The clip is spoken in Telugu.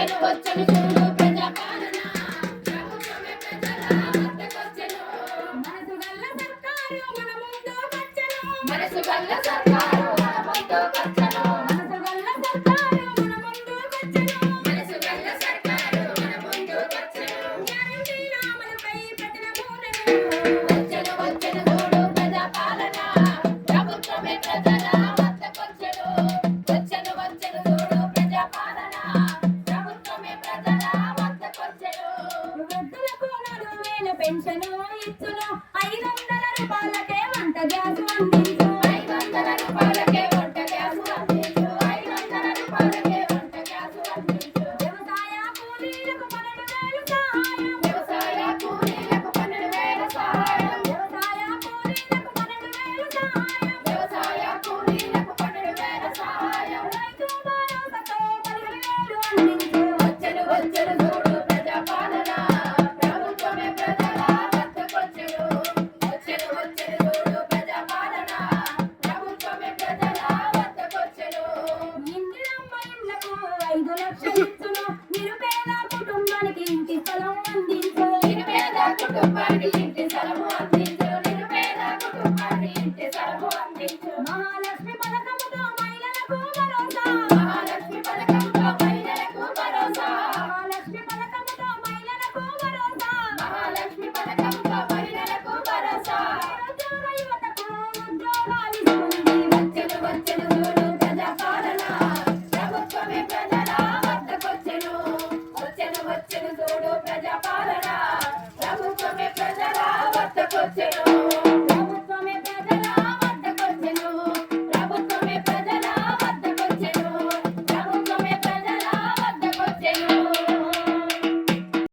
వచ్చెను చూడు ప్రజాపాలన ప్రభుత్వమే ప్రజల వద్దకొచ్చెను. మనసు గల్ల సర్కారు మన ముందుకొచ్చెను. మనసు గల్ల సర్కారు మన ముందుకొచ్చెను. మనసు గల్ల సర్కారు మన ముందుకొచ్చెను. మనసు గల్ల సర్కారు మన ముందుకొచ్చెను. గ్యారంటీల అమలుపై ప్రజల బోధను. వచ్చెను చూడు ప్రజాపాలన ప్రభుత్వమే ప్రజల వద్దకొచ్చెను. వచ్చెను చూడు ప్రజాపాలన ప్రభుత్వమే ప్రజల వద్దకొచ్చెను. వృద్ధులకు 4,000 పెన్షను ఇచ్చును. 500 రూపాయలకే వంట గ్యాస్ అందించు. 500 రూపాయలకే వంట గ్యాస్ అందించు. 500 రూపాయలకే వంట గ్యాస్ అందించు. వ్యవసాయ కూలీలకు 12,000 సహాయం. వ్యవసాయ కూలీలకు 12,000 సహాయం. వ్యవసాయ కూలీలకు 12,000 సహాయం. వ్యవసాయ కూలీలకు 12,000 సహాయం. రైతు భరోసాతో 15,000 అందించు. వచ్చెను చూడు ప్రజాపాలన ప్రభుత్వమే ప్రజల వద్దకొచ్చెను. వచ్చెను చూడు ప్రజాపాలన ప్రభుత్వమే ప్రజల వద్దకొచ్చెను. ఇందిరమ్మ ఇండ్లకు 5 లక్షలు ఇచ్చు.